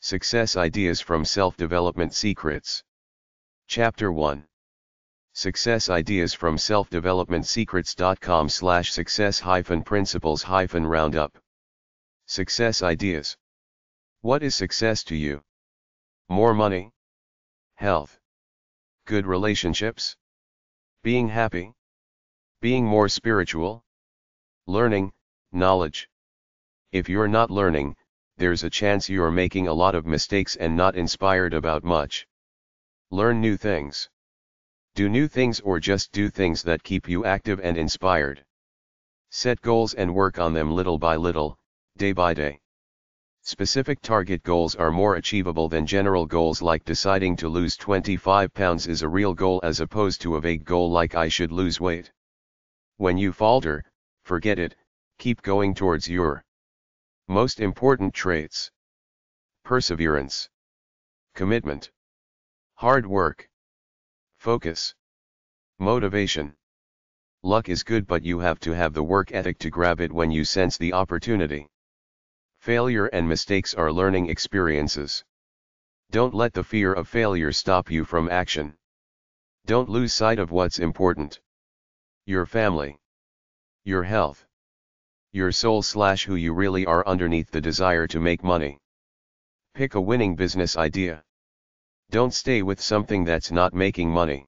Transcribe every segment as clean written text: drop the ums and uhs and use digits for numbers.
Success Ideas from Self-Development Secrets. Chapter 1. Success Ideas from selfdevelopmentsecrets.com/success-principles-roundup. Success Ideas. What is success to you? More money? Health? Good relationships? Being happy? Being more spiritual? Learning, knowledge. If you're not learning, there's a chance you're making a lot of mistakes and not inspired about much. Learn new things. Do new things or just do things that keep you active and inspired. Set goals and work on them little by little, day by day. Specific target goals are more achievable than general goals, like deciding to lose 25 pounds is a real goal as opposed to a vague goal like I should lose weight. When you falter, forget it, keep going towards your most important traits. Perseverance. Commitment. Hard work. Focus. Motivation. Luck is good, but you have to have the work ethic to grab it when you sense the opportunity. Failure and mistakes are learning experiences. Don't let the fear of failure stop you from action. Don't lose sight of what's important. Your family. Your health. Your soul/who you really are underneath the desire to make money. Pick a winning business idea. Don't stay with something that's not making money.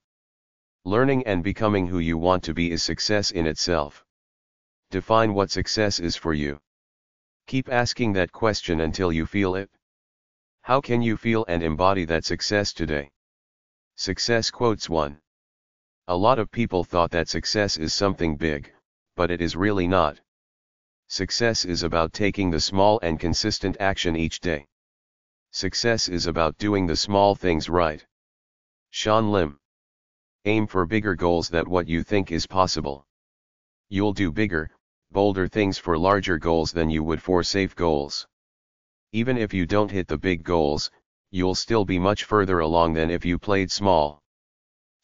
Learning and becoming who you want to be is success in itself. Define what success is for you. Keep asking that question until you feel it. How can you feel and embody that success today? Success Quotes 1. A lot of people thought that success is something big, but it is really not. Success is about taking the small and consistent action each day. Success is about doing the small things right. Sean Lim. Aim for bigger goals than what you think is possible. You'll do bigger, bolder things for larger goals than you would for safe goals. Even if you don't hit the big goals, you'll still be much further along than if you played small.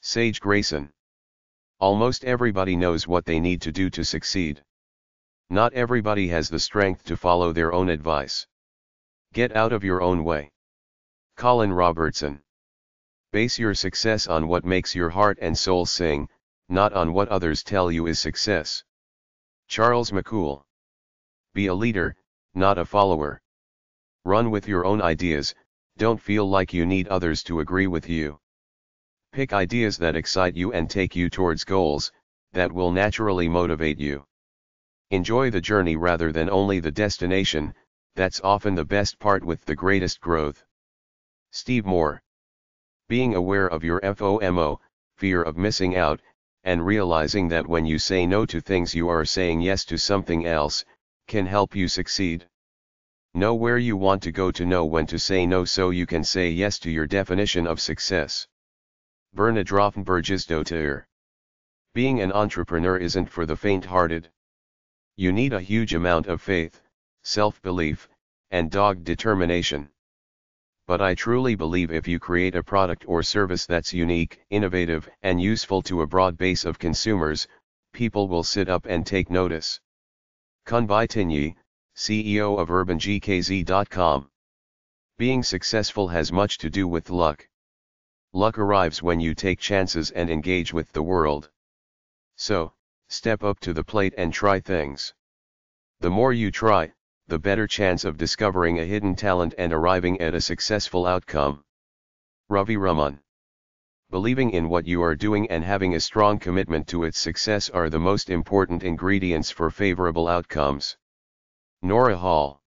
Sage Grayson. Almost everybody knows what they need to do to succeed. Not everybody has the strength to follow their own advice. Get out of your own way. Colin Robertson. Base your success on what makes your heart and soul sing, not on what others tell you is success. Charles McCool. Be a leader, not a follower. Run with your own ideas, don't feel like you need others to agree with you. Pick ideas that excite you and take you towards goals that will naturally motivate you. Enjoy the journey rather than only the destination, that's often the best part with the greatest growth. Steve Moore. Being aware of your FOMO, fear of missing out, and realizing that when you say no to things you are saying yes to something else, can help you succeed. Know where you want to go to know when to say no so you can say yes to your definition of success. Bernard Rothenbergisdottir. Being an entrepreneur isn't for the faint-hearted. You need a huge amount of faith, self-belief, and dogged determination. But I truly believe if you create a product or service that's unique, innovative, and useful to a broad base of consumers, people will sit up and take notice. Kunbai Tinyi, CEO of UrbanGKZ.com. Being successful has much to do with luck. Luck arrives when you take chances and engage with the world. So, step up to the plate and try things. The more you try, the better chance of discovering a hidden talent and arriving at a successful outcome. Ravi Raman. Believing in what you are doing and having a strong commitment to its success are the most important ingredients for favorable outcomes. Nora Hall.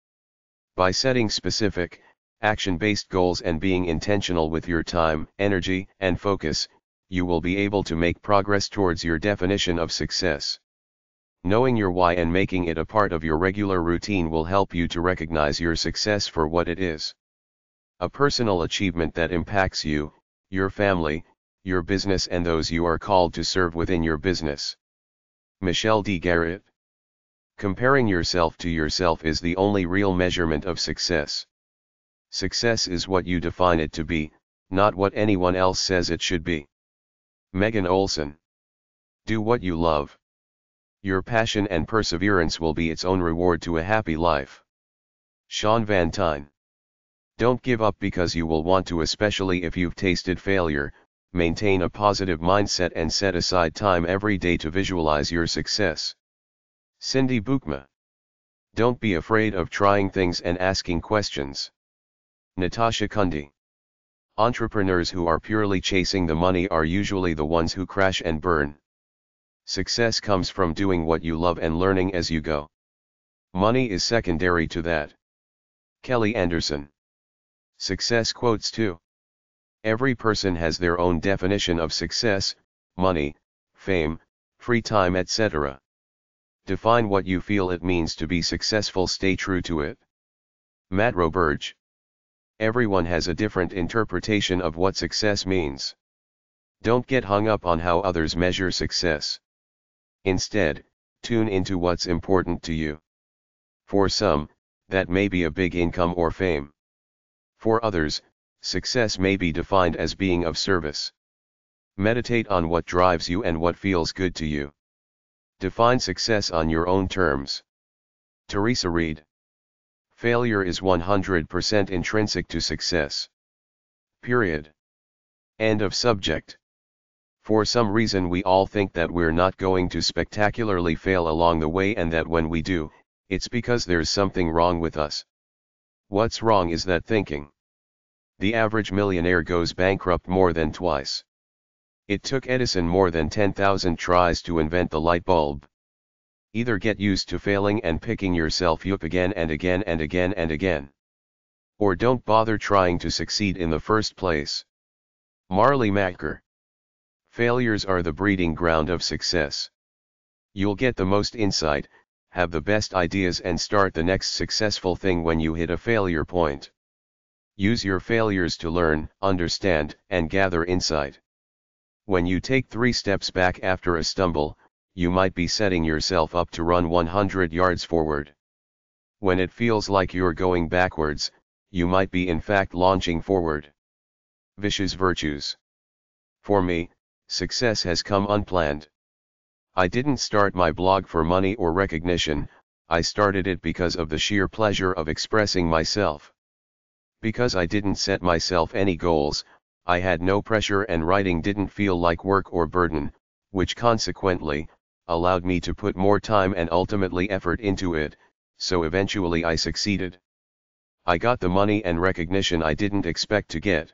By setting specific, action-based goals and being intentional with your time, energy, and focus, you will be able to make progress towards your definition of success. Knowing your why and making it a part of your regular routine will help you to recognize your success for what it is. A personal achievement that impacts you, your family, your business and those you are called to serve within your business. Michelle D. Garrett. Comparing yourself to yourself is the only real measurement of success. Success is what you define it to be, not what anyone else says it should be. Megan Olson. Do what you love. Your passion and perseverance will be its own reward to a happy life. Sean Van Tine. Don't give up because you will want to, especially if you've tasted failure. Maintain a positive mindset and set aside time every day to visualize your success. Cindy Boukma. Don't be afraid of trying things and asking questions. Natasha Kundi. Entrepreneurs who are purely chasing the money are usually the ones who crash and burn. Success comes from doing what you love and learning as you go. Money is secondary to that. Kelly Anderson. Success quotes 2. Every person has their own definition of success: money, fame, free time, etc. Define what you feel it means to be successful. Stay true to it. Matt Roberge. Everyone has a different interpretation of what success means. Don't get hung up on how others measure success. Instead, tune into what's important to you. For some, that may be a big income or fame. For others, success may be defined as being of service. Meditate on what drives you and what feels good to you. Define success on your own terms. Teresa Reed. Failure is 100% intrinsic to success. Period. End of subject. For some reason we all think that we're not going to spectacularly fail along the way, and that when we do, it's because there's something wrong with us. What's wrong is that thinking. The average millionaire goes bankrupt more than twice. It took Edison more than 10,000 tries to invent the light bulb. Either get used to failing and picking yourself up again and again and again and again. Or don't bother trying to succeed in the first place. Marley Macker. Failures are the breeding ground of success. You'll get the most insight, have the best ideas, and start the next successful thing when you hit a failure point. Use your failures to learn, understand, and gather insight. When you take 3 steps back after a stumble, you might be setting yourself up to run 100 yards forward. When it feels like you're going backwards, you might be in fact launching forward. Vicious virtues. For me, success has come unplanned. I didn't start my blog for money or recognition. I started it because of the sheer pleasure of expressing myself. Because I didn't set myself any goals, I had no pressure, and writing didn't feel like work or burden, which consequently allowed me to put more time and ultimately effort into it, so eventually I succeeded. I got the money and recognition I didn't expect to get.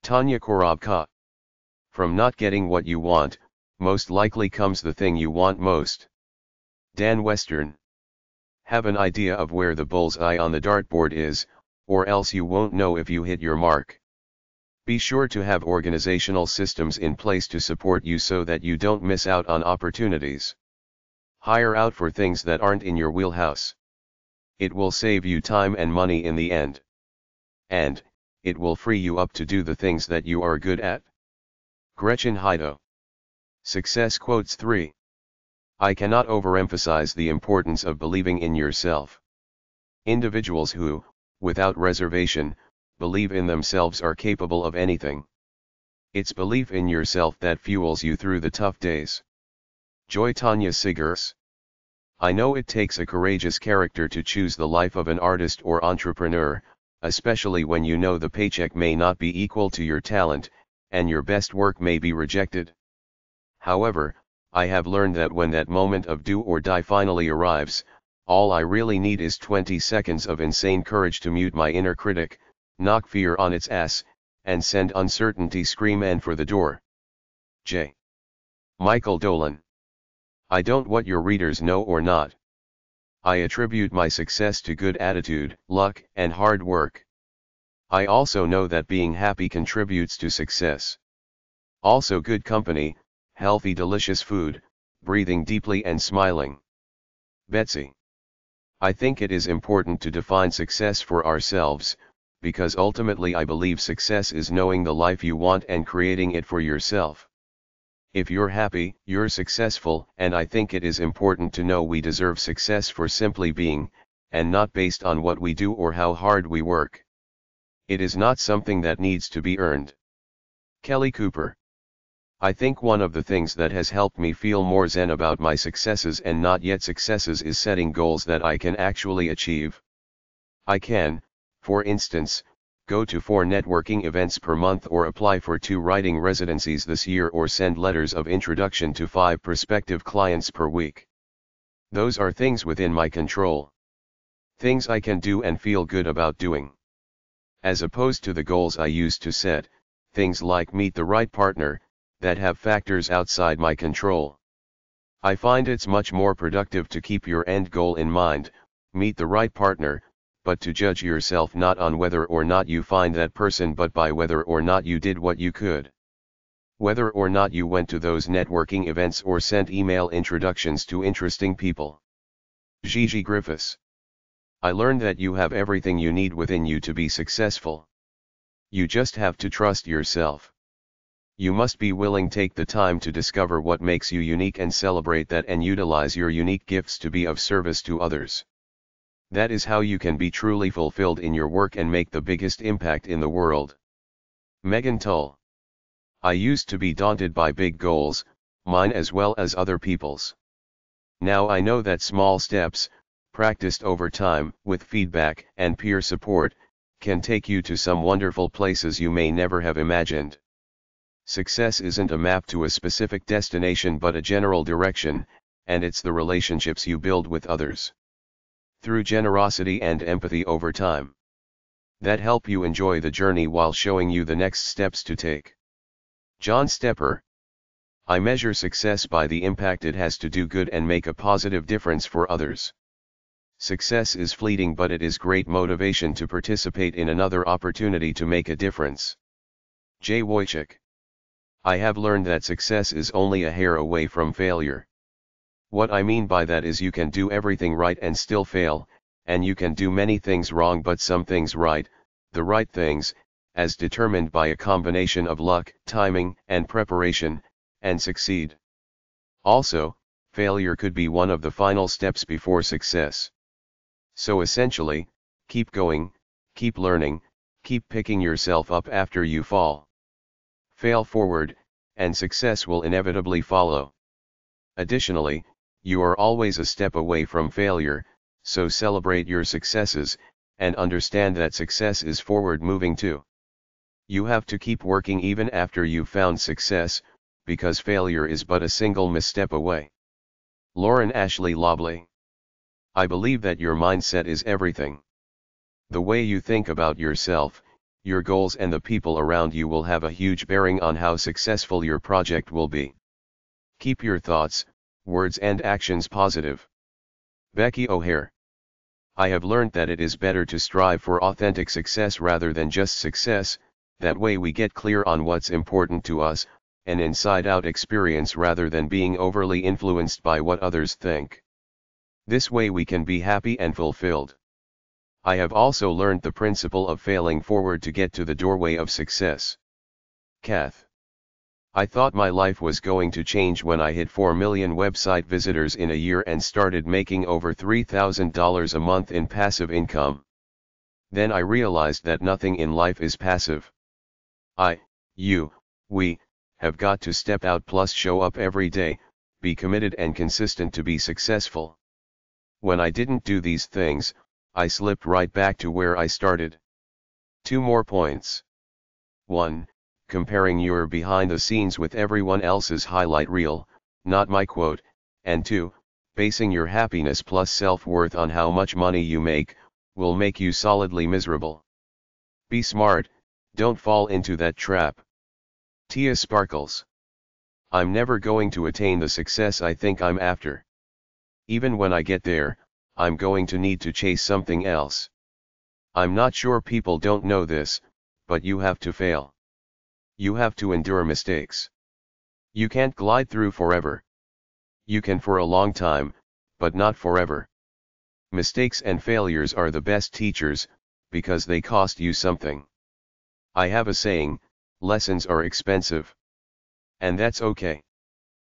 Tanya Korobka. From not getting what you want, most likely comes the thing you want most. Dan Western. Have an idea of where the bullseye on the dartboard is, or else you won't know if you hit your mark. Be sure to have organizational systems in place to support you so that you don't miss out on opportunities. Hire out for things that aren't in your wheelhouse. It will save you time and money in the end. And it will free you up to do the things that you are good at. Gretchen Heido. Success quotes 3. I cannot overemphasize the importance of believing in yourself. Individuals who, without reservation, believe in themselves are capable of anything. It's belief in yourself that fuels you through the tough days. Joy Tanya Sigurs. I know it takes a courageous character to choose the life of an artist or entrepreneur, especially when you know the paycheck may not be equal to your talent, and your best work may be rejected. However, I have learned that when that moment of do or die finally arrives, all I really need is 20 seconds of insane courage to mute my inner critic, knock fear on its ass, and send uncertainty screaming for the door. J. Michael Dolan. I don't what your readers know or not. I attribute my success to good attitude, luck, and hard work. I also know that being happy contributes to success. Also good company, healthy delicious food, breathing deeply and smiling. Betsy. I think it is important to define success for ourselves, because ultimately I believe success is knowing the life you want and creating it for yourself. If you're happy, you're successful, and I think it is important to know we deserve success for simply being, and not based on what we do or how hard we work. It is not something that needs to be earned. Kelly Cooper. I think one of the things that has helped me feel more zen about my successes and not yet successes is setting goals that I can actually achieve. I can, for instance, Go to 4 networking events per month or apply for 2 writing residencies this year or send letters of introduction to 5 prospective clients per week. Those are things within my control. Things I can do and feel good about doing. As opposed to the goals I used to set, things like meet the right partner, that have factors outside my control. I find it's much more productive to keep your end goal in mind, meet the right partner, but to judge yourself not on whether or not you find that person but by whether or not you did what you could. Whether or not you went to those networking events or sent email introductions to interesting people. Gigi Griffiths. I learned that you have everything you need within you to be successful. You just have to trust yourself. You must be willing to take the time to discover what makes you unique and celebrate that and utilize your unique gifts to be of service to others. That is how you can be truly fulfilled in your work and make the biggest impact in the world. Megan Tull. I used to be daunted by big goals, mine as well as other people's. Now I know that small steps, practiced over time, with feedback and peer support, can take you to some wonderful places you may never have imagined. Success isn't a map to a specific destination but a general direction, and it's the relationships you build with others. Through generosity and empathy over time. That help you enjoy the journey while showing you the next steps to take. John Stepper. I measure success by the impact it has to do good and make a positive difference for others. Success is fleeting but it is great motivation to participate in another opportunity to make a difference. Jay Wojcik. I have learned that success is only a hair away from failure. What I mean by that is you can do everything right and still fail, and you can do many things wrong but some things right, the right things, as determined by a combination of luck, timing, and preparation, and succeed. Also, failure could be one of the final steps before success. So essentially, keep going, keep learning, keep picking yourself up after you fall. Fail forward, and success will inevitably follow. Additionally, you are always a step away from failure, so celebrate your successes, and understand that success is forward moving too. You have to keep working even after you've found success, because failure is but a single misstep away. Lauren Ashley Lobley. I believe that your mindset is everything. The way you think about yourself, your goals and the people around you will have a huge bearing on how successful your project will be. Keep your thoughts, words and actions positive. Becky O'Hare. I have learned that it is better to strive for authentic success rather than just success, that way we get clear on what's important to us, an inside-out experience rather than being overly influenced by what others think. This way we can be happy and fulfilled. I have also learned the principle of failing forward to get to the doorway of success. Kath. I thought my life was going to change when I hit 4 million website visitors in a year and started making over $3,000 a month in passive income. Then I realized that nothing in life is passive. We, have got to step out plus show up every day, be committed and consistent to be successful. When I didn't do these things, I slipped right back to where I started. 2 more points. 1. Comparing your behind the scenes with everyone else's highlight reel, not my quote, and 2, basing your happiness plus self-worth on how much money you make, will make you solidly miserable. Be smart, don't fall into that trap. Tia Sparkles. I'm never going to attain the success I think I'm after. Even when I get there, I'm going to need to chase something else. I'm not sure people don't know this, but you have to fail. You have to endure mistakes. You can't glide through forever. You can for a long time, but not forever. Mistakes and failures are the best teachers, because they cost you something. I have a saying, lessons are expensive. And that's okay.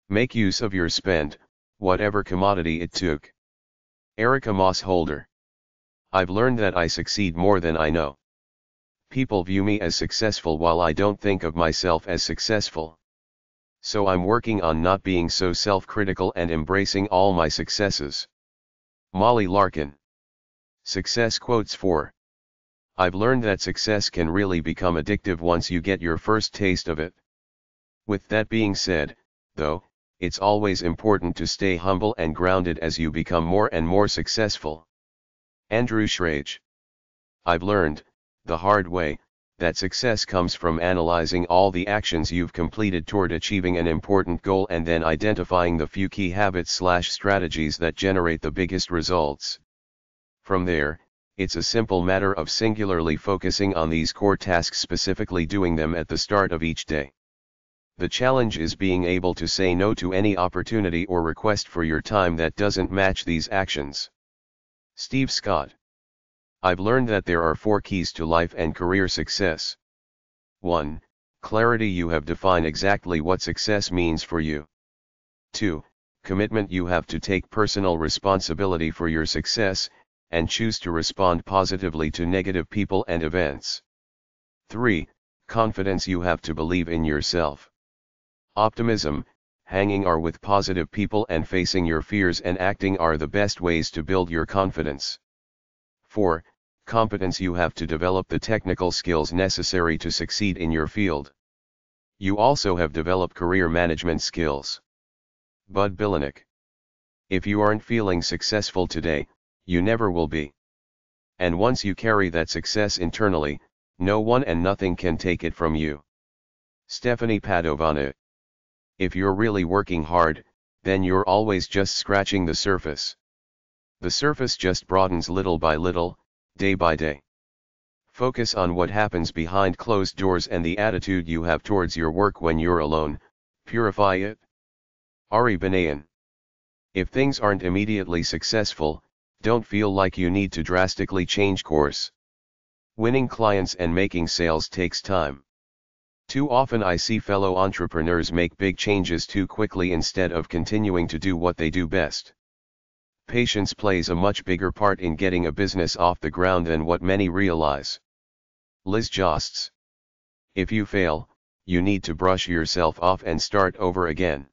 Make use of your spend, whatever commodity it took. Erica Moss Holder. I've learned that I succeed more than I know. People view me as successful while I don't think of myself as successful. So I'm working on not being so self-critical and embracing all my successes. Molly Larkin. Success quotes 4. I've learned that success can really become addictive once you get your first taste of it. With that being said, though, it's always important to stay humble and grounded as you become more and more successful. Andrew Schrage. I've learned, the hard way, that success comes from analyzing all the actions you've completed toward achieving an important goal and then identifying the few key habits/strategies that generate the biggest results. From there, it's a simple matter of singularly focusing on these core tasks, specifically doing them at the start of each day. The challenge is being able to say no to any opportunity or request for your time that doesn't match these actions. Steve Scott. I've learned that there are 4 keys to life and career success. 1. Clarity. You have defined exactly what success means for you. 2. Commitment. You have to take personal responsibility for your success, and choose to respond positively to negative people and events. 3. Confidence. You have to believe in yourself. Optimism. Hanging out with positive people and facing your fears and acting are the best ways to build your confidence. 4. Competence. You have to develop the technical skills necessary to succeed in your field. You also have developed career management skills. Bud Billinick. If you aren't feeling successful today, you never will be. And once you carry that success internally, no one and nothing can take it from you. Stephanie Padovana. If you're really working hard, then you're always just scratching the surface. The surface just broadens little by little, day by day. Focus on what happens behind closed doors and the attitude you have towards your work when you're alone, purify it. Ari Benayan. If things aren't immediately successful, don't feel like you need to drastically change course. Winning clients and making sales takes time. Too often I see fellow entrepreneurs make big changes too quickly instead of continuing to do what they do best. Patience plays a much bigger part in getting a business off the ground than what many realize. Liz Josts. If you fail, you need to brush yourself off and start over again.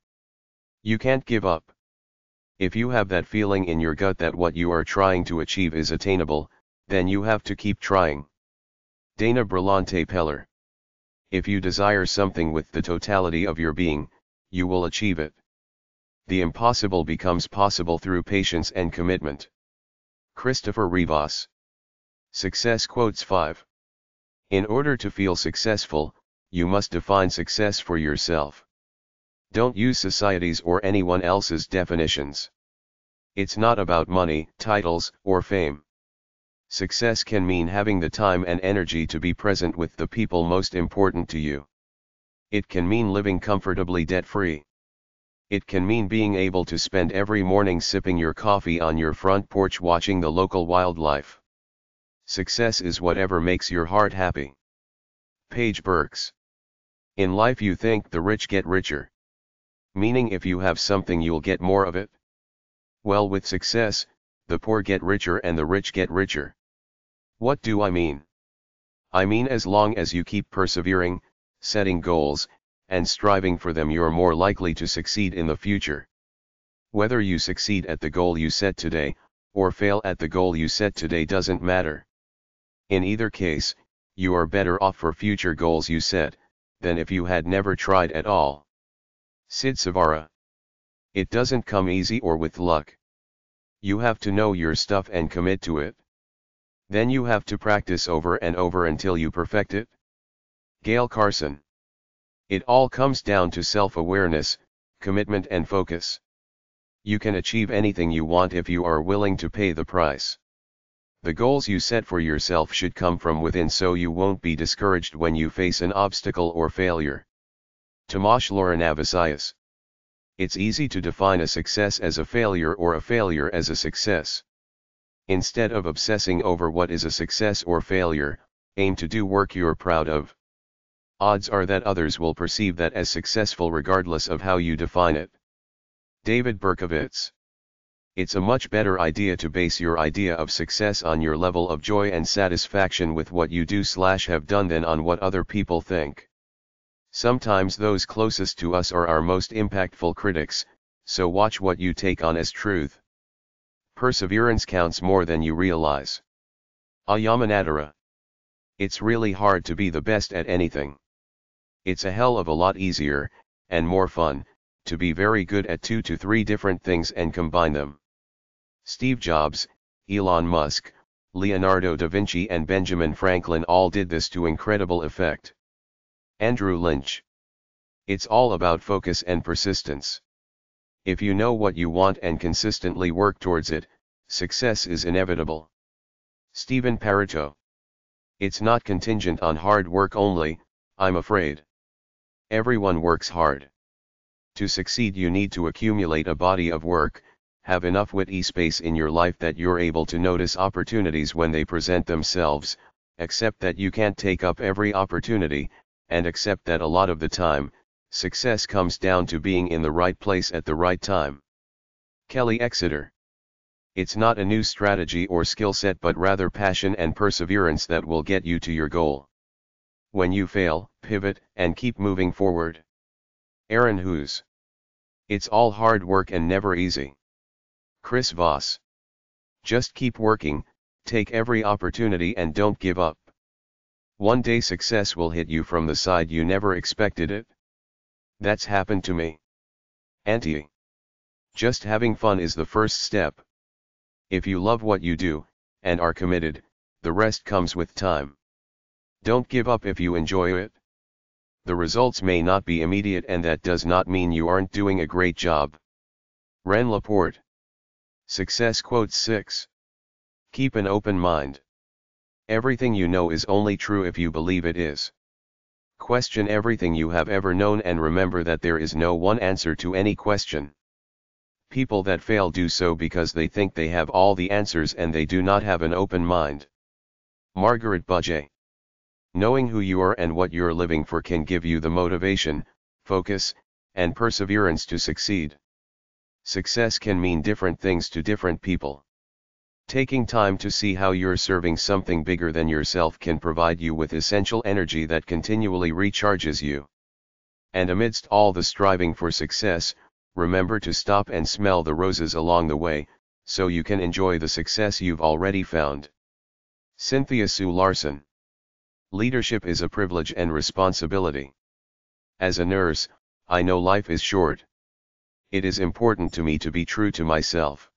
You can't give up. If you have that feeling in your gut that what you are trying to achieve is attainable, then you have to keep trying. Dana Brillante Peller. If you desire something with the totality of your being, you will achieve it. The impossible becomes possible through patience and commitment. Christopher Rivas. Success Quotes 5. In order to feel successful, you must define success for yourself. Don't use society's or anyone else's definitions. It's not about money, titles, or fame. Success can mean having the time and energy to be present with the people most important to you. It can mean living comfortably debt-free. It can mean being able to spend every morning sipping your coffee on your front porch watching the local wildlife. Success is whatever makes your heart happy. Paige Burks. In life you think the rich get richer. Meaning if you have something you'll get more of it. Well, with success, the poor get richer and the rich get richer. What do I mean? I mean as long as you keep persevering, setting goals, and striving for them, you're more likely to succeed in the future. Whether you succeed at the goal you set today, or fail at the goal you set today doesn't matter. In either case, you are better off for future goals you set, than if you had never tried at all. Sid Savara. It doesn't come easy or with luck. You have to know your stuff and commit to it. Then you have to practice over and over until you perfect it. Gail Carson. It all comes down to self-awareness, commitment and focus. You can achieve anything you want if you are willing to pay the price. The goals you set for yourself should come from within so you won't be discouraged when you face an obstacle or failure. Tomasz Laurinavicius. It's easy to define a success as a failure or a failure as a success. Instead of obsessing over what is a success or failure, aim to do work you're proud of. Odds are that others will perceive that as successful regardless of how you define it. David Berkowitz. It's a much better idea to base your idea of success on your level of joy and satisfaction with what you do/have done than on what other people think. Sometimes those closest to us are our most impactful critics, so watch what you take on as truth. Perseverance counts more than you realize. Ayamanadara. It's really hard to be the best at anything. It's a hell of a lot easier, and more fun, to be very good at 2 to 3 different things and combine them. Steve Jobs, Elon Musk, Leonardo da Vinci and Benjamin Franklin all did this to incredible effect. Andrew Lynch. It's all about focus and persistence. If you know what you want and consistently work towards it, success is inevitable. Stephen Pareto. It's not contingent on hard work only, I'm afraid. Everyone works hard. To succeed you need to accumulate a body of work, have enough witty space in your life that you're able to notice opportunities when they present themselves, accept that you can't take up every opportunity, and accept that a lot of the time, success comes down to being in the right place at the right time. Kelly Exeter. It's not a new strategy or skill set but rather passion and perseverance that will get you to your goal. When you fail, pivot, and keep moving forward. Aaron Hughes. It's all hard work and never easy. Chris Voss. Just keep working, take every opportunity and don't give up. One day success will hit you from the side you never expected it. That's happened to me. Auntie. Just having fun is the first step. If you love what you do, and are committed, the rest comes with time. Don't give up if you enjoy it. The results may not be immediate and that does not mean you aren't doing a great job. Ren Laporte. Success Quote 6. Keep an open mind. Everything you know is only true if you believe it is. Question everything you have ever known and remember that there is no one answer to any question. People that fail do so because they think they have all the answers and they do not have an open mind. Margaret Budge. Knowing who you are and what you're living for can give you the motivation, focus, and perseverance to succeed. Success can mean different things to different people. Taking time to see how you're serving something bigger than yourself can provide you with essential energy that continually recharges you. And amidst all the striving for success, remember to stop and smell the roses along the way, so you can enjoy the success you've already found. Cynthia Sue Larson. Leadership is a privilege and responsibility. As a nurse, I know life is short. It is important to me to be true to myself.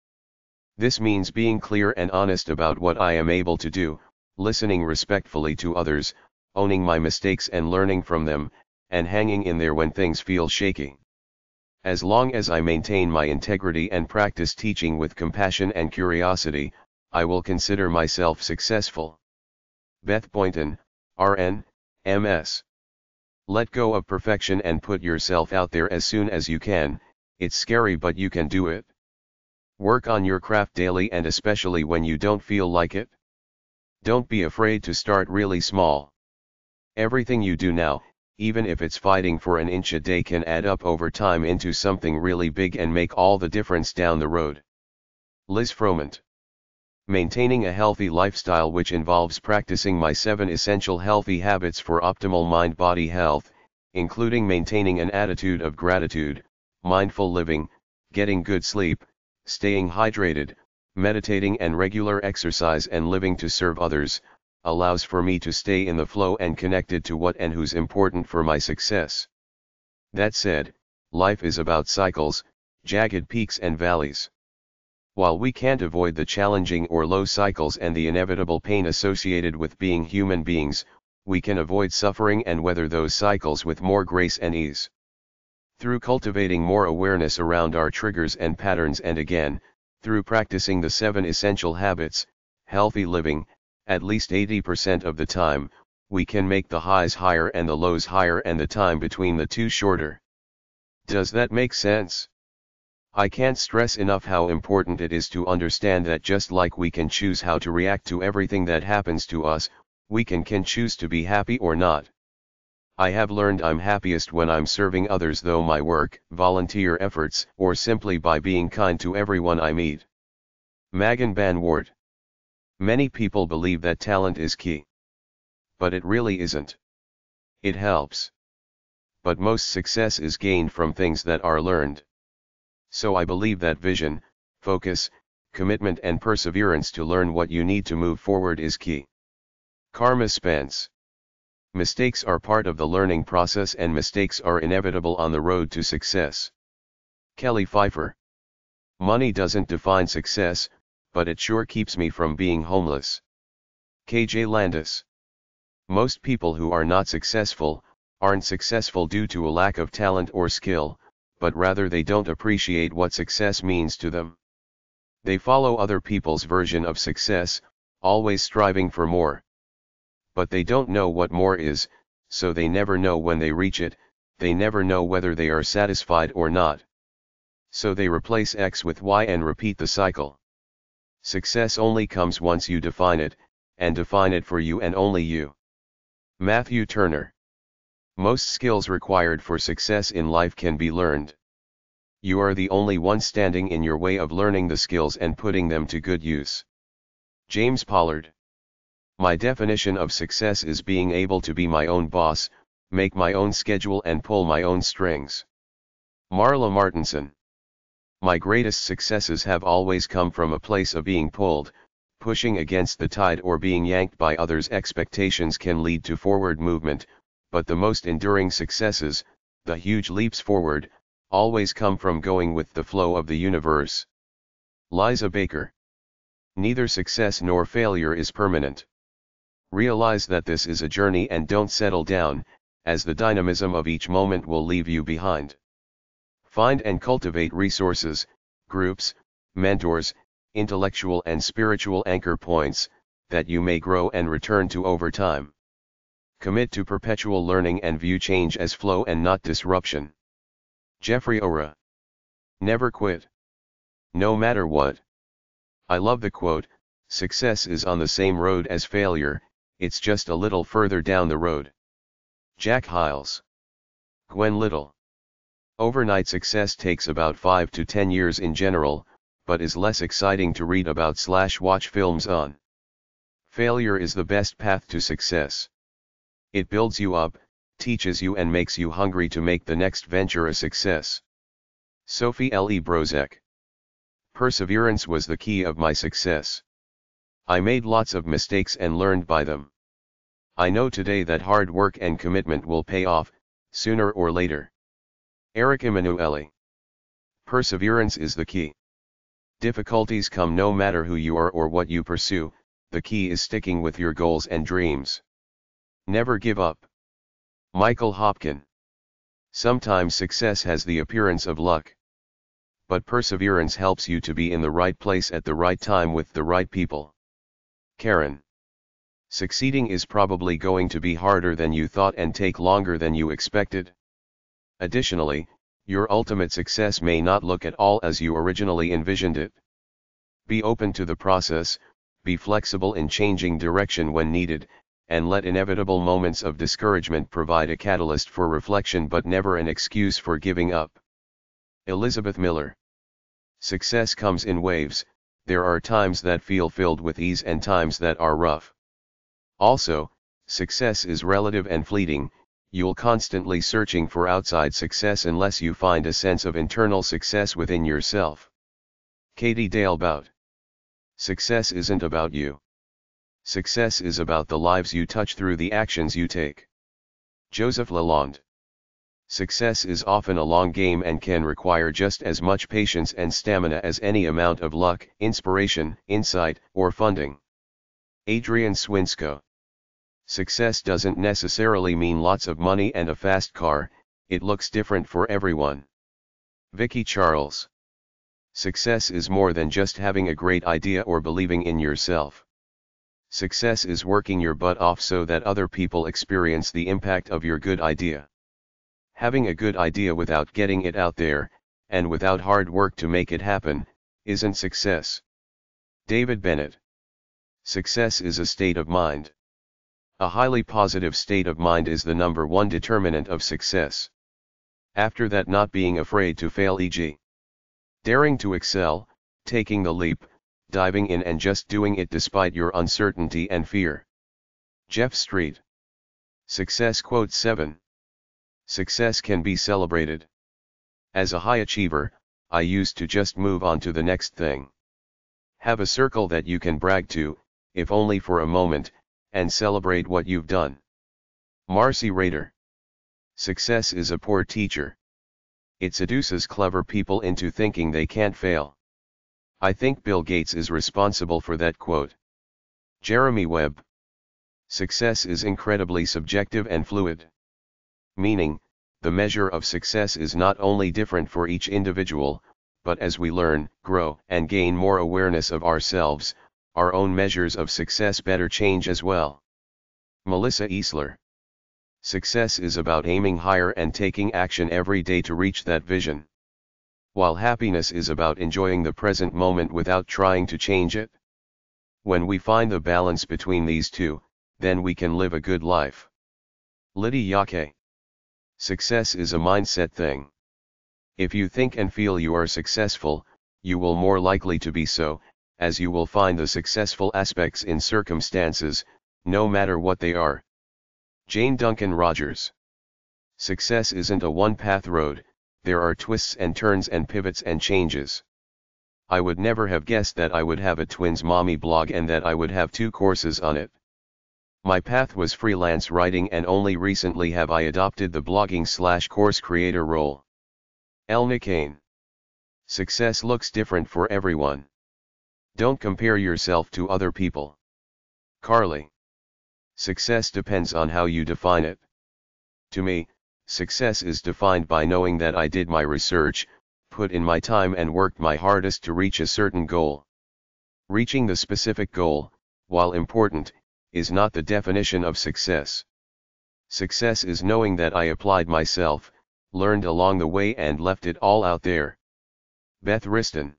This means being clear and honest about what I am able to do, listening respectfully to others, owning my mistakes and learning from them, and hanging in there when things feel shaky. As long as I maintain my integrity and practice teaching with compassion and curiosity, I will consider myself successful. Beth Boynton, RN, MS. Let go of perfection and put yourself out there as soon as you can. It's scary but you can do it. Work on your craft daily and especially when you don't feel like it. Don't be afraid to start really small. Everything you do now, even if it's fighting for an inch a day, can add up over time into something really big and make all the difference down the road. Liz Fromant. Maintaining a healthy lifestyle, which involves practicing my 7 essential healthy habits for optimal mind-body health, including maintaining an attitude of gratitude, mindful living, getting good sleep, staying hydrated, meditating and regular exercise and living to serve others, allows for me to stay in the flow and connected to what and who's important for my success. That said, life is about cycles, jagged peaks and valleys. While we can't avoid the challenging or low cycles and the inevitable pain associated with being human beings, we can avoid suffering and weather those cycles with more grace and ease. Through cultivating more awareness around our triggers and patterns, and again, through practicing the 7 essential habits, healthy living, at least 80% of the time, we can make the highs higher and the lows higher and the time between the two shorter. Does that make sense? I can't stress enough how important it is to understand that just like we can choose how to react to everything that happens to us, we can choose to be happy or not. I have learned I'm happiest when I'm serving others through my work, volunteer efforts, or simply by being kind to everyone I meet. Megan Van Wart. Many people believe that talent is key. But it really isn't. It helps. But most success is gained from things that are learned. So I believe that vision, focus, commitment and perseverance to learn what you need to move forward is key. Karma Spence. Mistakes are part of the learning process and mistakes are inevitable on the road to success. Kelly Pfeiffer. Money doesn't define success, but it sure keeps me from being homeless. KJ Landis. Most people who are not successful, aren't successful due to a lack of talent or skill, but rather they don't appreciate what success means to them. They follow other people's version of success, always striving for more. But they don't know what more is, so they never know when they reach it, they never know whether they are satisfied or not. So they replace X with Y and repeat the cycle. Success only comes once you define it, and define it for you and only you. Matthew Turner. Most skills required for success in life can be learned. You are the only one standing in your way of learning the skills and putting them to good use. James Pollard. My definition of success is being able to be my own boss, make my own schedule and pull my own strings. Marla Martinson. My greatest successes have always come from a place of being pulled, pushing against the tide or being yanked by others' expectations can lead to forward movement, but the most enduring successes, the huge leaps forward, always come from going with the flow of the universe. Liza Baker. Neither success nor failure is permanent. Realize that this is a journey and don't settle down, as the dynamism of each moment will leave you behind. Find and cultivate resources, groups, mentors, intellectual and spiritual anchor points, that you may grow and return to over time. Commit to perpetual learning and view change as flow and not disruption. Jeffrey Ora. Never quit. No matter what. I love the quote, success is on the same road as failure, it's just a little further down the road. Jack Hiles. Gwen Little. Overnight success takes about 5 to 10 years in general, but is less exciting to read about/watch films on. Failure is the best path to success. It builds you up, teaches you and makes you hungry to make the next venture a success. Sophie L. E. Brozek. Perseverance was the key of my success. I made lots of mistakes and learned by them. I know today that hard work and commitment will pay off, sooner or later. Eric Emanuele. Perseverance is the key. Difficulties come no matter who you are or what you pursue, the key is sticking with your goals and dreams. Never give up. Michael Hopkin. Sometimes success has the appearance of luck. But perseverance helps you to be in the right place at the right time with the right people. Karen. Succeeding is probably going to be harder than you thought and take longer than you expected. Additionally, your ultimate success may not look at all as you originally envisioned it. Be open to the process, be flexible in changing direction when needed, and let inevitable moments of discouragement provide a catalyst for reflection but never an excuse for giving up. Elizabeth Miller. Success comes in waves, there are times that feel filled with ease and times that are rough. Also, success is relative and fleeting, you'll constantly searching for outside success unless you find a sense of internal success within yourself. Katie Dale Bout. Success isn't about you. Success is about the lives you touch through the actions you take. Joseph Lalonde. Success is often a long game and can require just as much patience and stamina as any amount of luck, inspiration, insight, or funding. Adrian Swinsko. Success doesn't necessarily mean lots of money and a fast car, it looks different for everyone. Vicky Charles. Success is more than just having a great idea or believing in yourself. Success is working your butt off so that other people experience the impact of your good idea. Having a good idea without getting it out there, and without hard work to make it happen, isn't success. David Bennett. Success is a state of mind. A highly positive state of mind is the number one determinant of success. After that, not being afraid to fail, e.g. daring to excel, taking the leap, diving in and just doing it despite your uncertainty and fear. Jeff Street. Success Quote 7. Success can be celebrated. As a high achiever, I used to just move on to the next thing. Have a circle that you can brag to, if only for a moment, and celebrate what you've done. Marcy Rader. Success is a poor teacher. It seduces clever people into thinking they can't fail. I think Bill Gates is responsible for that quote. Jeremy Webb. Success is incredibly subjective and fluid. Meaning, the measure of success is not only different for each individual, but as we learn, grow, and gain more awareness of ourselves, our own measures of success better change as well. Melissa Easler. Success is about aiming higher and taking action every day to reach that vision. While happiness is about enjoying the present moment without trying to change it. When we find the balance between these two, then we can live a good life. Lydia Yake. Success is a mindset thing. If you think and feel you are successful, you will more likely to be so, as you will find the successful aspects in circumstances, no matter what they are. Jane Duncan Rogers. Success isn't a one-path road, there are twists and turns and pivots and changes. I would never have guessed that I would have a twins mommy blog and that I would have 2 courses on it. My path was freelance writing and only recently have I adopted the blogging/course creator role. Elna Kane. Success looks different for everyone. Don't compare yourself to other people. Carly. Success depends on how you define it. To me, success is defined by knowing that I did my research, put in my time and worked my hardest to reach a certain goal. Reaching the specific goal, while important, is not the definition of success. Success is knowing that I applied myself, learned along the way and left it all out there. Beth Riston.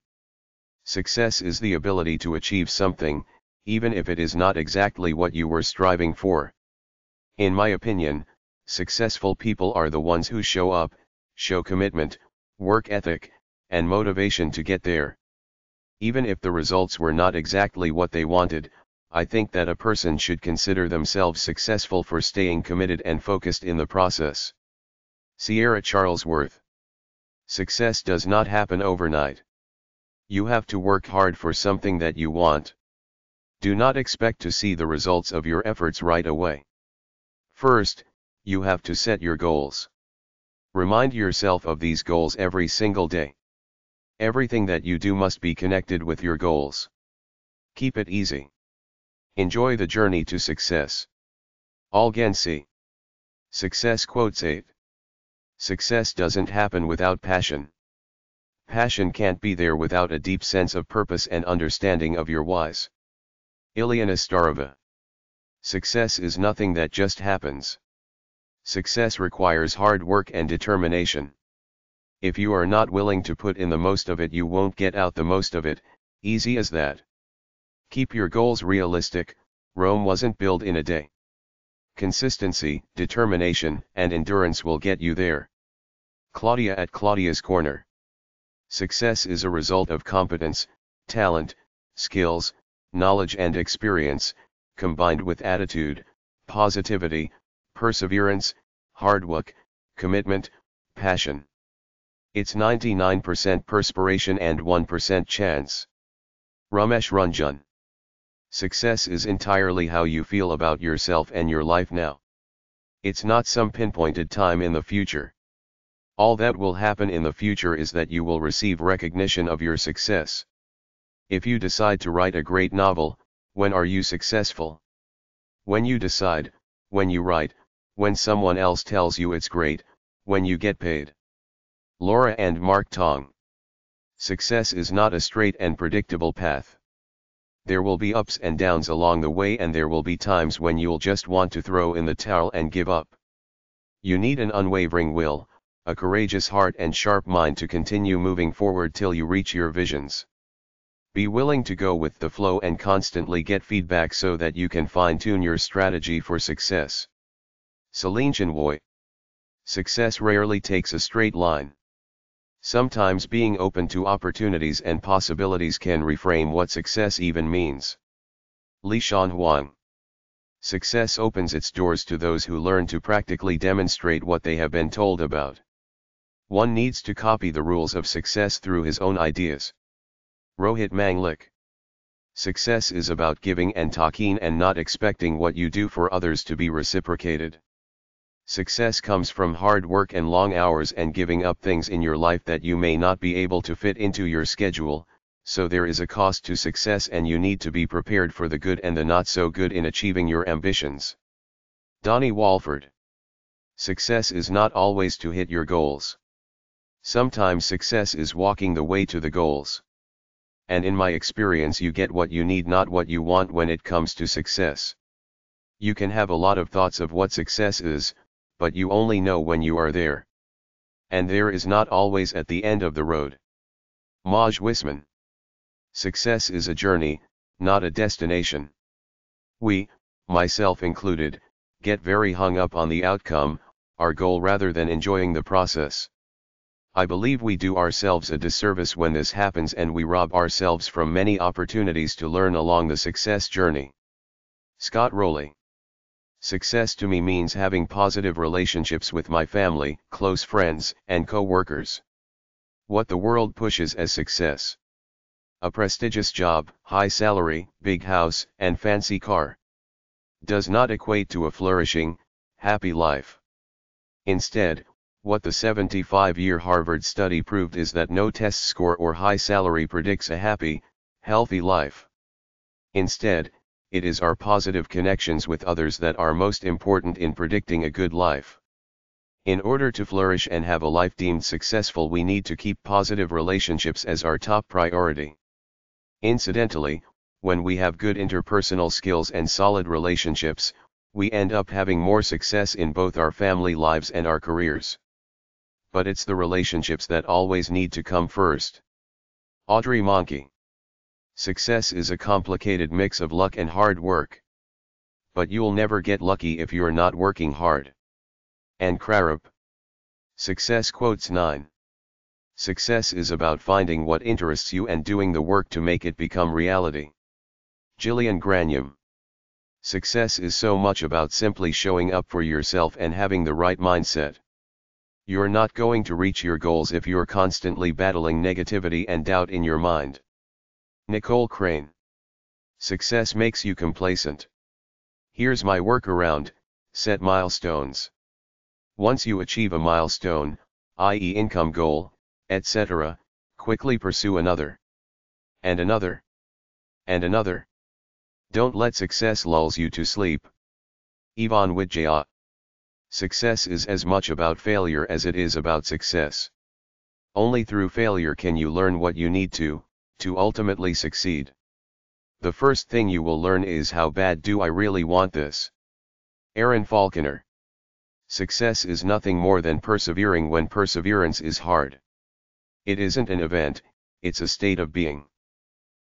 Success is the ability to achieve something, even if it is not exactly what you were striving for. In my opinion, successful people are the ones who show up, show commitment, work ethic, and motivation to get there. Even if the results were not exactly what they wanted, I think that a person should consider themselves successful for staying committed and focused in the process. Sierra Charlesworth. Success does not happen overnight. You have to work hard for something that you want. Do not expect to see the results of your efforts right away. First, you have to set your goals. Remind yourself of these goals every single day. Everything that you do must be connected with your goals. Keep it easy. Enjoy the journey to success. Algensi. Success quotes 8. Success doesn't happen without passion. Passion can't be there without a deep sense of purpose and understanding of your whys. Ilyana Starova. Success is nothing that just happens. Success requires hard work and determination. If you are not willing to put in the most of it, you won't get out the most of it, easy as that. Keep your goals realistic. Rome wasn't built in a day. Consistency, determination, and endurance will get you there. Claudia at Claudia's Corner. Success is a result of competence, talent, skills, knowledge and experience, combined with attitude, positivity, perseverance, hard work, commitment, passion. It's 99% perspiration and 1% chance. Ramesh Ranjan. Success is entirely how you feel about yourself and your life now. It's not some pinpointed time in the future. All that will happen in the future is that you will receive recognition of your success. If you decide to write a great novel, when are you successful? When you decide, when you write, when someone else tells you it's great, when you get paid. Laura and Mark Tong. Success is not a straight and predictable path. There will be ups and downs along the way, and there will be times when you'll just want to throw in the towel and give up. You need an unwavering will, a courageous heart and sharp mind to continue moving forward till you reach your visions. Be willing to go with the flow and constantly get feedback so that you can fine-tune your strategy for success. Celine Chenwoy. Success rarely takes a straight line. Sometimes being open to opportunities and possibilities can reframe what success even means. Li Shan Huang. Success opens its doors to those who learn to practically demonstrate what they have been told about. One needs to copy the rules of success through his own ideas. Rohit Manglik. Success is about giving and taking and not expecting what you do for others to be reciprocated. Success comes from hard work and long hours and giving up things in your life that you may not be able to fit into your schedule, so there is a cost to success and you need to be prepared for the good and the not so good in achieving your ambitions. Donnie Walford. Success is not always to hit your goals. Sometimes success is walking the way to the goals. And in my experience you get what you need, not what you want when it comes to success. You can have a lot of thoughts of what success is, but you only know when you are there. And there is not always at the end of the road. Maj Wisman. Success is a journey, not a destination. We, myself included, get very hung up on the outcome, our goal rather than enjoying the process. I believe we do ourselves a disservice when this happens and we rob ourselves from many opportunities to learn along the success journey. Scott Rowley. Success to me means having positive relationships with my family, close friends, and co-workers. What the world pushes as success. A prestigious job, high salary, big house, and fancy car. Does not equate to a flourishing, happy life. Instead, what the 75-year Harvard study proved is that no test score or high salary predicts a happy, healthy life. Instead, it is our positive connections with others that are most important in predicting a good life. In order to flourish and have a life deemed successful, we need to keep positive relationships as our top priority. Incidentally, when we have good interpersonal skills and solid relationships, we end up having more success in both our family lives and our careers. But it's the relationships that always need to come first. Audrey Monkey. Success is a complicated mix of luck and hard work. But you'll never get lucky if you're not working hard. Ann Crarup. Success Quotes 9. Success is about finding what interests you and doing the work to make it become reality. Gillian Granium. Success is so much about simply showing up for yourself and having the right mindset. You're not going to reach your goals if you're constantly battling negativity and doubt in your mind. Nicole Crane. Success makes you complacent. Here's my workaround: set milestones. Once you achieve a milestone, i.e. income goal, etc., quickly pursue another. And another. And another. Don't let success lulls you to sleep. Yvonne Widjaya. Success is as much about failure as it is about success. Only through failure can you learn what you need to ultimately succeed. The first thing you will learn is how bad do I really want this. Aaron Falconer. Success is nothing more than persevering when perseverance is hard. It isn't an event, it's a state of being.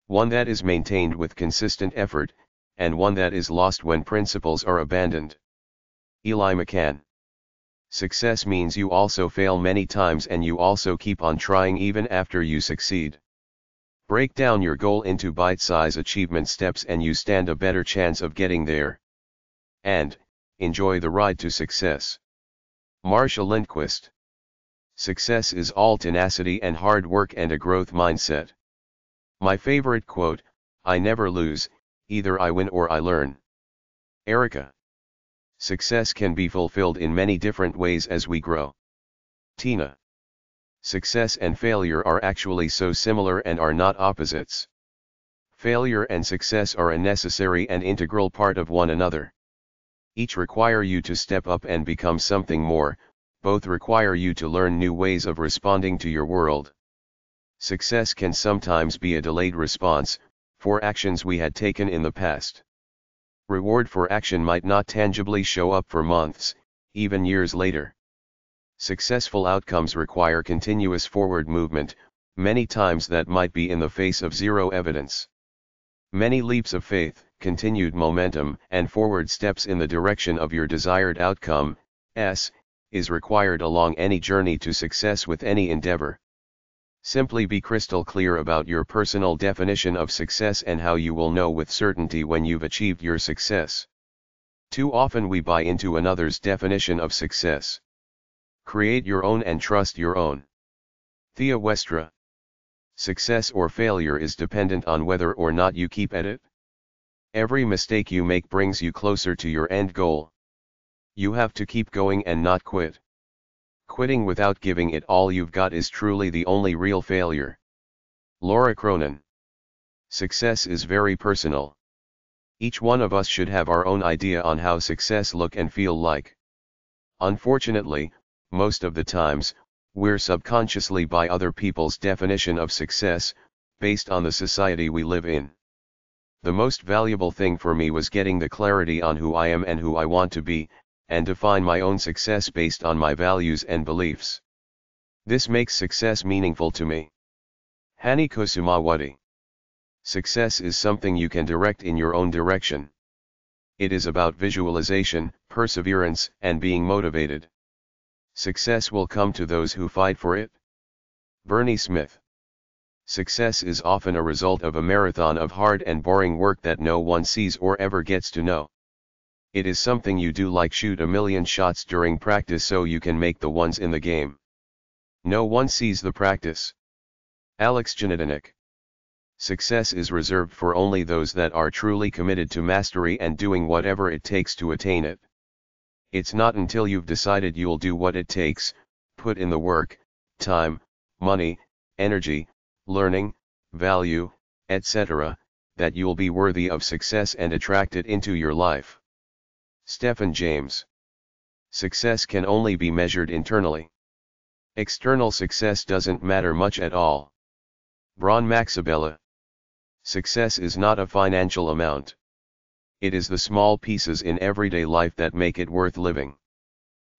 One that is maintained with consistent effort, and one that is lost when principles are abandoned. Eli McCann. Success means you also fail many times and you also keep on trying even after you succeed. Break down your goal into bite-size achievement steps and you stand a better chance of getting there. And, enjoy the ride to success. Marsha Lindquist. Success is all tenacity and hard work and a growth mindset. My favorite quote: I never lose, either I win or I learn. Erica. Success can be fulfilled in many different ways as we grow. Tina. Success and failure are actually so similar and are not opposites. Failure and success are a necessary and integral part of one another. Each require you to step up and become something more, both require you to learn new ways of responding to your world. Success can sometimes be a delayed response, for actions we had taken in the past. Reward for action might not tangibly show up for months, even years later. Successful outcomes require continuous forward movement, many times that might be in the face of zero evidence. Many leaps of faith, continued momentum, and forward steps in the direction of your desired outcome, is required along any journey to success with any endeavor. Simply be crystal clear about your personal definition of success and how you will know with certainty when you've achieved your success. Too often we buy into another's definition of success. Create your own and trust your own. Thea Westra. Success or failure is dependent on whether or not you keep at it. Every mistake you make brings you closer to your end goal. You have to keep going and not quit. Quitting without giving it all you've got is truly the only real failure. Laura Cronin. Success is very personal. Each one of us should have our own idea on how success look and feel like. Unfortunately, most of the times, we're subconsciously by other people's definition of success, based on the society we live in. The most valuable thing for me was getting the clarity on who I am and who I want to be, and define my own success based on my values and beliefs. This makes success meaningful to me. Hani Kusumawati. Success is something you can direct in your own direction. It is about visualization, perseverance, and being motivated. Success will come to those who fight for it. Bernie Smith. Success is often a result of a marathon of hard and boring work that no one sees or ever gets to know. It is something you do like shoot a million shots during practice so you can make the ones in the game. No one sees the practice. Alex Janetinik. Success is reserved for only those that are truly committed to mastery and doing whatever it takes to attain it. It's not until you've decided you'll do what it takes, put in the work, time, money, energy, learning, value, etc., that you'll be worthy of success and attract it into your life. Stephen James. Success can only be measured internally. External success doesn't matter much at all. Bron Maxabella. Success is not a financial amount. It is the small pieces in everyday life that make it worth living.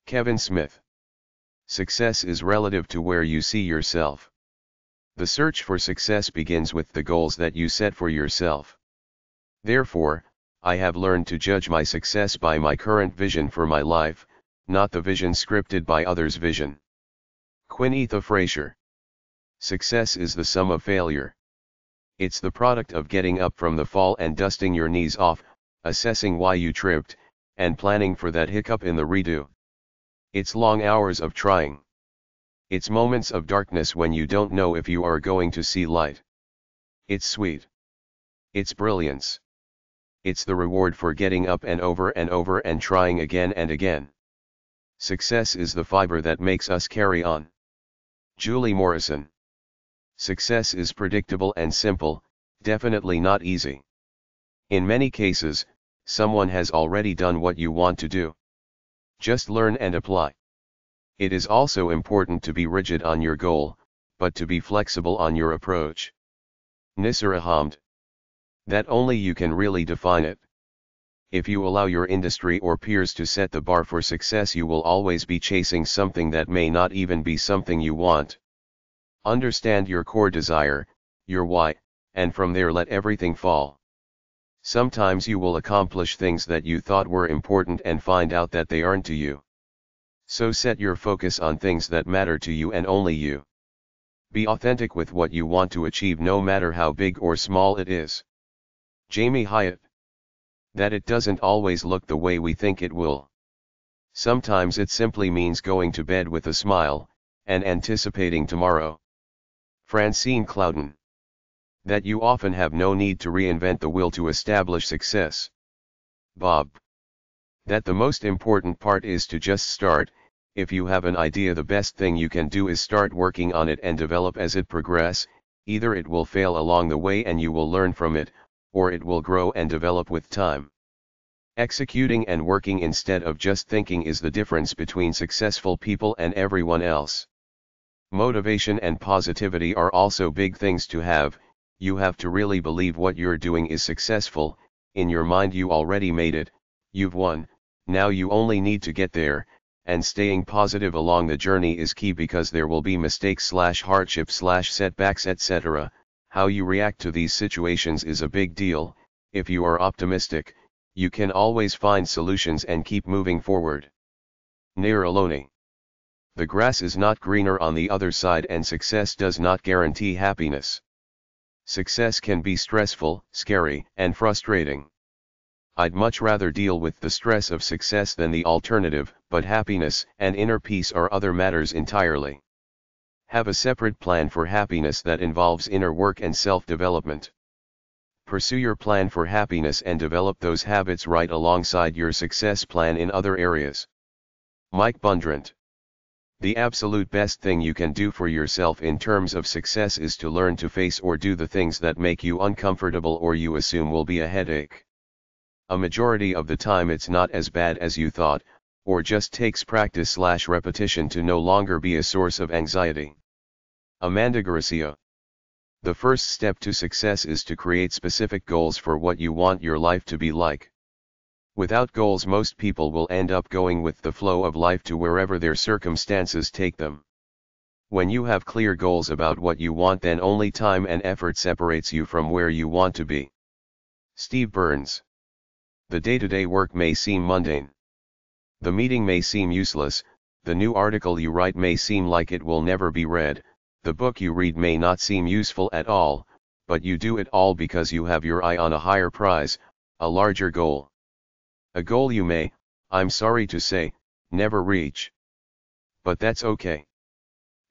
Kevin Smith. Success is relative to where you see yourself. The search for success begins with the goals that you set for yourself. Therefore, I have learned to judge my success by my current vision for my life, not the vision scripted by others' vision. Quinetha Fraser. Success is the sum of failure. It's the product of getting up from the fall and dusting your knees off, assessing why you tripped, and planning for that hiccup in the redo. It's long hours of trying. It's moments of darkness when you don't know if you are going to see light. It's sweet. It's brilliance. It's the reward for getting up and over and trying again and again. Success is the fiber that makes us carry on. Julie Morrison. Success is predictable and simple, definitely not easy. In many cases, someone has already done what you want to do. Just learn and apply. It is also important to be rigid on your goal, but to be flexible on your approach. Nisar Ahmed. That only you can really define it. If you allow your industry or peers to set the bar for success, you will always be chasing something that may not even be something you want. Understand your core desire, your why, and from there let everything fall. Sometimes you will accomplish things that you thought were important and find out that they aren't to you. So set your focus on things that matter to you and only you. Be authentic with what you want to achieve no matter how big or small it is. Jamie Hyatt. That it doesn't always look the way we think it will. Sometimes it simply means going to bed with a smile, and anticipating tomorrow. Francine Clouden. That you often have no need to reinvent the wheel to establish success. Bob. That the most important part is to just start. If you have an idea, the best thing you can do is start working on it and develop as it progresses. Either it will fail along the way and you will learn from it, or it will grow and develop with time. Executing and working instead of just thinking is the difference between successful people and everyone else. Motivation and positivity are also big things to have. You have to really believe what you're doing is successful. In your mind you already made it, you've won, now you only need to get there, and staying positive along the journey is key because there will be mistakes/hardships/setbacks etc. How you react to these situations is a big deal. If you are optimistic, you can always find solutions and keep moving forward. Nair Aloni. The grass is not greener on the other side and success does not guarantee happiness. Success can be stressful, scary, and frustrating. I'd much rather deal with the stress of success than the alternative, but happiness and inner peace are other matters entirely. Have a separate plan for happiness that involves inner work and self-development. Pursue your plan for happiness and develop those habits right alongside your success plan in other areas. Mike Bundrant. The absolute best thing you can do for yourself in terms of success is to learn to face or do the things that make you uncomfortable or you assume will be a headache. A majority of the time it's not as bad as you thought, or just takes practice/repetition to no longer be a source of anxiety. Amanda Garcia. The first step to success is to create specific goals for what you want your life to be like. Without goals, most people will end up going with the flow of life to wherever their circumstances take them. When you have clear goals about what you want, then only time and effort separates you from where you want to be. Steve Burns. The day-to-day work may seem mundane. The meeting may seem useless, the new article you write may seem like it will never be read, the book you read may not seem useful at all, but you do it all because you have your eye on a higher prize, a larger goal. A goal you may, I'm sorry to say, never reach. But that's okay.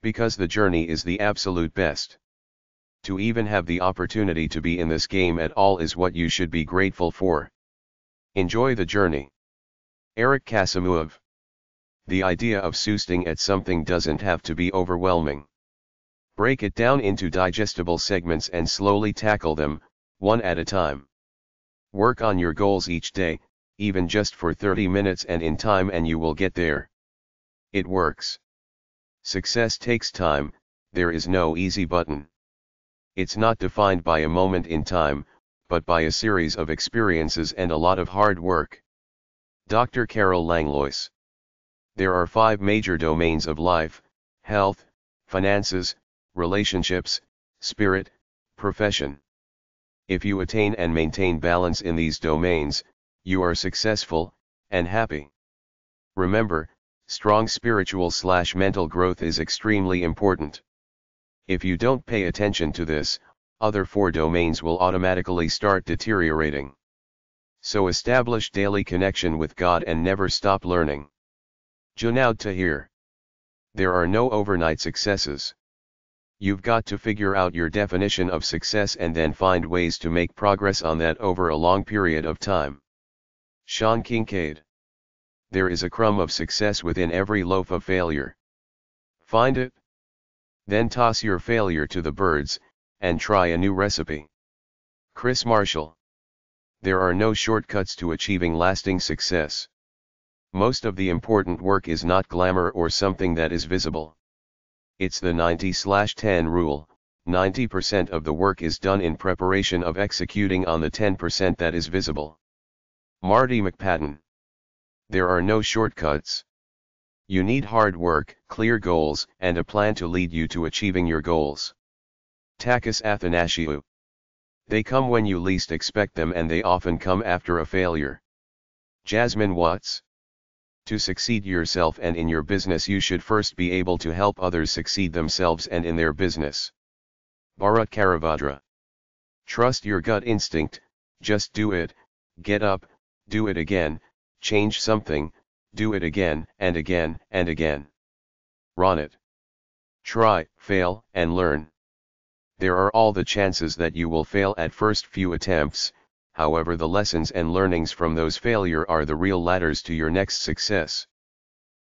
Because the journey is the absolute best. To even have the opportunity to be in this game at all is what you should be grateful for. Enjoy the journey. Eric Kasimov. The idea of sousting at something doesn't have to be overwhelming. Break it down into digestible segments and slowly tackle them, one at a time. Work on your goals each day, even just for 30 minutes and in time, and you will get there. It works. Success takes time, there is no easy button. It's not defined by a moment in time, but by a series of experiences and a lot of hard work. Dr. Carol Langlois. There are 5 major domains of life: health, finances, relationships, spirit, profession. If you attain and maintain balance in these domains, you are successful and happy. Remember, strong spiritual/mental growth is extremely important. If you don't pay attention to this, other 4 domains will automatically start deteriorating. So establish daily connection with God and never stop learning. Junaid Tahir. There are no overnight successes. You've got to figure out your definition of success and then find ways to make progress on that over a long period of time. Sean Kincaid. There is a crumb of success within every loaf of failure. Find it. Then toss your failure to the birds, and try a new recipe. Chris Marshall. There are no shortcuts to achieving lasting success. Most of the important work is not glamour or something that is visible. It's the 90/10 rule. 90% of the work is done in preparation of executing on the 10% that is visible. Marty McPadden. There are no shortcuts. You need hard work, clear goals, and a plan to lead you to achieving your goals. Takis Athanasiou. They come when you least expect them, and they often come after a failure. Jasmine Watts. To succeed yourself and in your business, you should first be able to help others succeed themselves and in their business. Bharat Karavadra. Trust your gut instinct, just do it, get up, do it again, change something, do it again and again and again. Ronit. Try, fail, and learn. There are all the chances that you will fail at first few attempts. However, the lessons and learnings from those failures are the real ladders to your next success.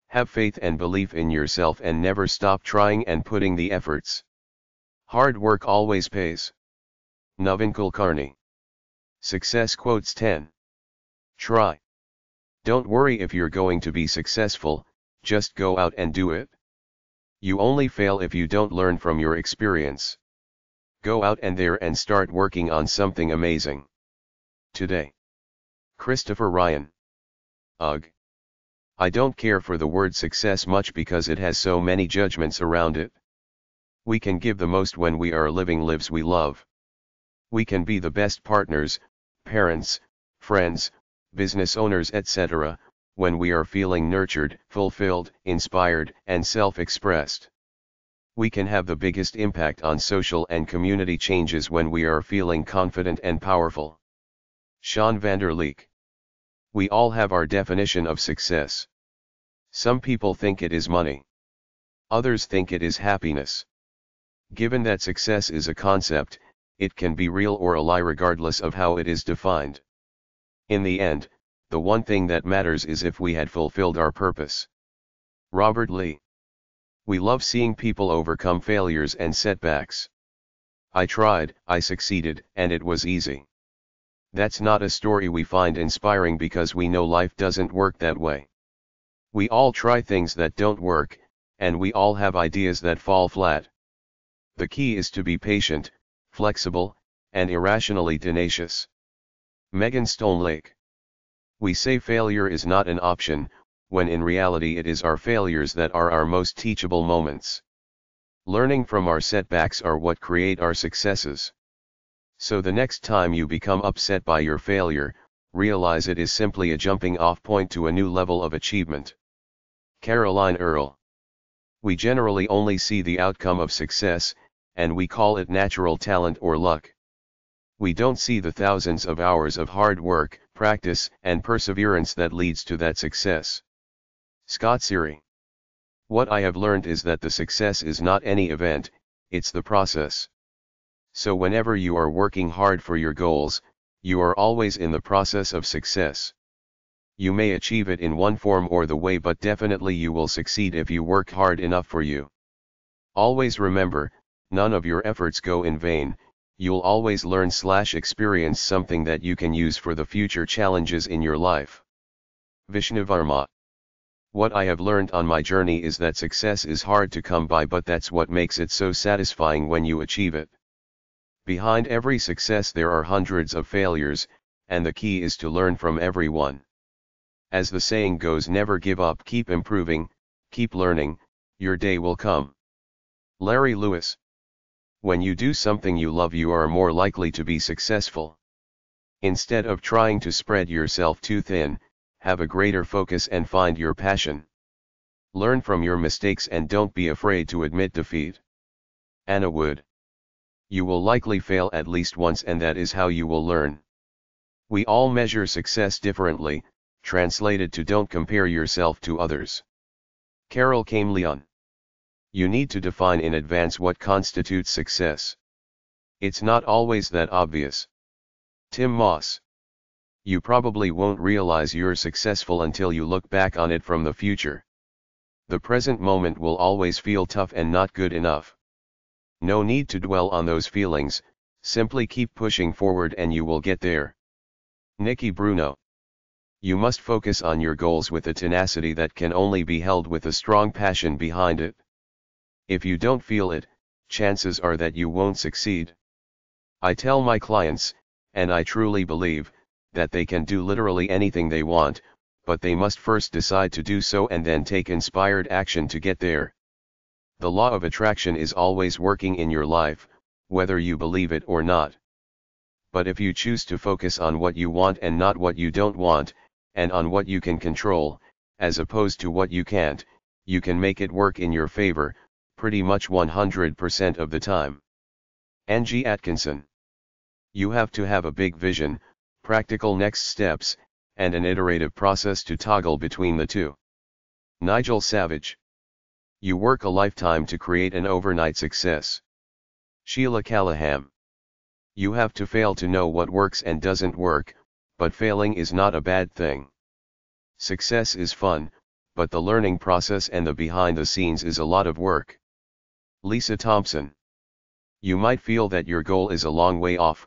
Have faith and belief in yourself and never stop trying and putting the efforts. Hard work always pays. Navin Kulkarni. Success quotes 10. Try. Don't worry if you're going to be successful, just go out and do it. You only fail if you don't learn from your experience. Go out there and start working on something amazing. Today. Christopher Ryan. Ugh. I don't care for the word success much because it has so many judgments around it. We can give the most when we are living lives we love. We can be the best partners, parents, friends, business owners, etc., when we are feeling nurtured, fulfilled, inspired, and self-expressed. We can have the biggest impact on social and community changes when we are feeling confident and powerful. Sean Vander Leek. We all have our definition of success. Some people think it is money. Others think it is happiness. Given that success is a concept, it can be real or a lie regardless of how it is defined. In the end, the one thing that matters is if we had fulfilled our purpose. Robert Lee. We love seeing people overcome failures and setbacks. I tried, I succeeded, and it was easy. That's not a story we find inspiring because we know life doesn't work that way. We all try things that don't work, and we all have ideas that fall flat. The key is to be patient, flexible, and irrationally tenacious. Megan Stonelake. We say failure is not an option, when in reality it is our failures that are our most teachable moments. Learning from our setbacks are what create our successes. So the next time you become upset by your failure, realize it is simply a jumping off point to a new level of achievement. Caroline Earle. We generally only see the outcome of success, and we call it natural talent or luck. We don't see the thousands of hours of hard work, practice, and perseverance that leads to that success. Scott Seary. What I have learned is that the success is not any event, it's the process. So whenever you are working hard for your goals, you are always in the process of success. You may achieve it in one form or the way, but definitely you will succeed if you work hard enough for you. Always remember, none of your efforts go in vain. You'll always learn/experience something that you can use for the future challenges in your life. Vishnu Varma. What I have learned on my journey is that success is hard to come by, but that's what makes it so satisfying when you achieve it. Behind every success there are hundreds of failures, and the key is to learn from every one. As the saying goes, never give up, keep improving, keep learning, your day will come. Larry Lewis. When you do something you love, you are more likely to be successful. Instead of trying to spread yourself too thin, have a greater focus and find your passion. Learn from your mistakes and don't be afraid to admit defeat. Anna Wood. You will likely fail at least once, and that is how you will learn. We all measure success differently, translated to don't compare yourself to others. Carol Leon. You need to define in advance what constitutes success. It's not always that obvious. Tim Moss. You probably won't realize you're successful until you look back on it from the future. The present moment will always feel tough and not good enough. No need to dwell on those feelings, simply keep pushing forward and you will get there. Nikki Bruno. You must focus on your goals with a tenacity that can only be held with a strong passion behind it. If you don't feel it, chances are that you won't succeed. I tell my clients, and I truly believe, that they can do literally anything they want, but they must first decide to do so and then take inspired action to get there. The law of attraction is always working in your life, whether you believe it or not. But if you choose to focus on what you want and not what you don't want, and on what you can control, as opposed to what you can't, you can make it work in your favor, pretty much 100% of the time. Angie Atkinson. You have to have a big vision, practical next steps, and an iterative process to toggle between the two. Nigel Savage. You work a lifetime to create an overnight success. Sheila Callahan. You have to fail to know what works and doesn't work, but failing is not a bad thing. Success is fun, but the learning process and the behind the scenes is a lot of work. Lisa Thompson. You might feel that your goal is a long way off,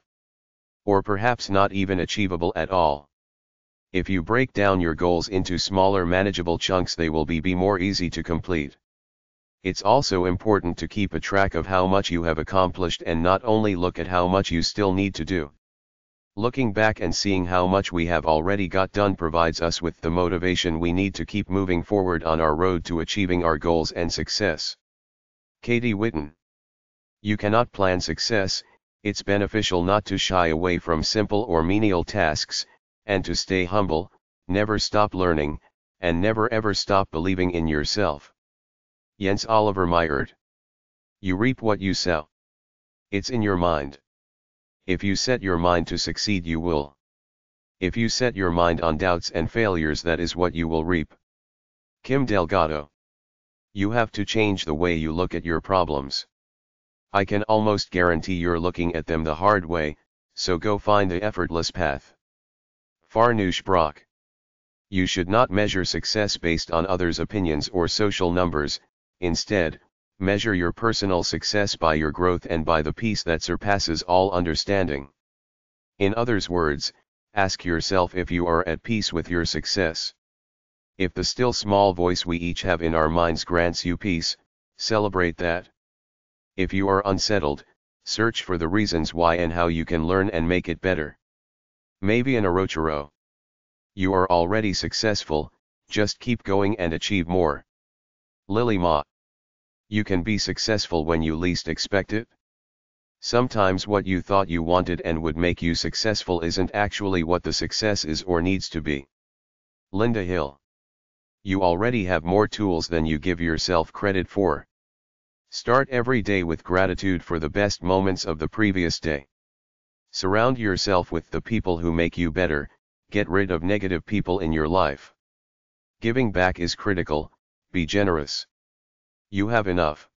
or perhaps not even achievable at all. If you break down your goals into smaller manageable chunks, they will be more easy to complete. It's also important to keep a track of how much you have accomplished and not only look at how much you still need to do. Looking back and seeing how much we have already got done provides us with the motivation we need to keep moving forward on our road to achieving our goals and success. Katie Whitten. You cannot plan success. It's beneficial not to shy away from simple or menial tasks, and to stay humble, never stop learning, and never ever stop believing in yourself. Jens Oliver Meyert. You reap what you sow. It's in your mind. If you set your mind to succeed, you will. If you set your mind on doubts and failures, that is what you will reap. Kim Delgado. You have to change the way you look at your problems. I can almost guarantee you're looking at them the hard way, so go find the effortless path. Farnoosh Brock. You should not measure success based on others' opinions or social numbers. Instead, measure your personal success by your growth and by the peace that surpasses all understanding. In other words, ask yourself if you are at peace with your success. If the still small voice we each have in our minds grants you peace, celebrate that. If you are unsettled, search for the reasons why and how you can learn and make it better. Maybe an Orochiro. You are already successful, just keep going and achieve more. Lily Ma. You can be successful when you least expect it. Sometimes what you thought you wanted and would make you successful isn't actually what the success is or needs to be. Linda Hill. You already have more tools than you give yourself credit for. Start every day with gratitude for the best moments of the previous day. Surround yourself with the people who make you better, get rid of negative people in your life. Giving back is critical, be generous. You have enough.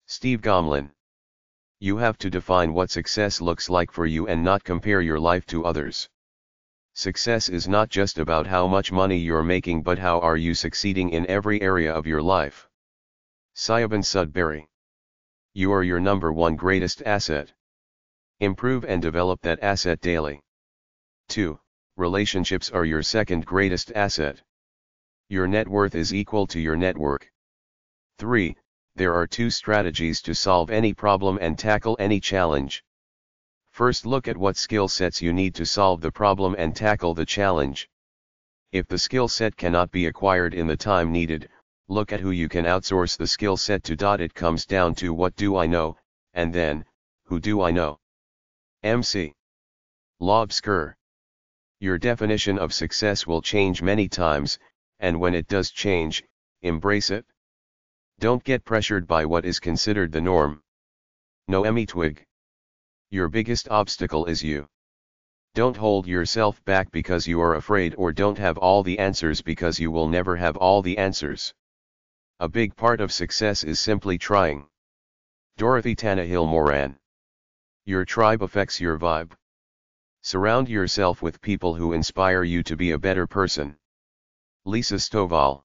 Steve Gomlin. You have to define what success looks like for you and not compare your life to others. Success is not just about how much money you're making but how are you succeeding in every area of your life. Siobhan Sudbury. You are your number one greatest asset. Improve and develop that asset daily. 2. Relationships are your second greatest asset. Your net worth is equal to your network. 3. There are 2 strategies to solve any problem and tackle any challenge. First, look at what skill sets you need to solve the problem and tackle the challenge. If the skill set cannot be acquired in the time needed, look at who you can outsource the skill set to. It comes down to what do I know, and then, who do I know? MC. Lobsker. Your definition of success will change many times, and when it does change, embrace it. Don't get pressured by what is considered the norm. Noemi Twig. Your biggest obstacle is you. Don't hold yourself back because you are afraid or don't have all the answers because you will never have all the answers. A big part of success is simply trying. Dorothy Tannehill Moran. Your tribe affects your vibe. Surround yourself with people who inspire you to be a better person. Lisa Stovall.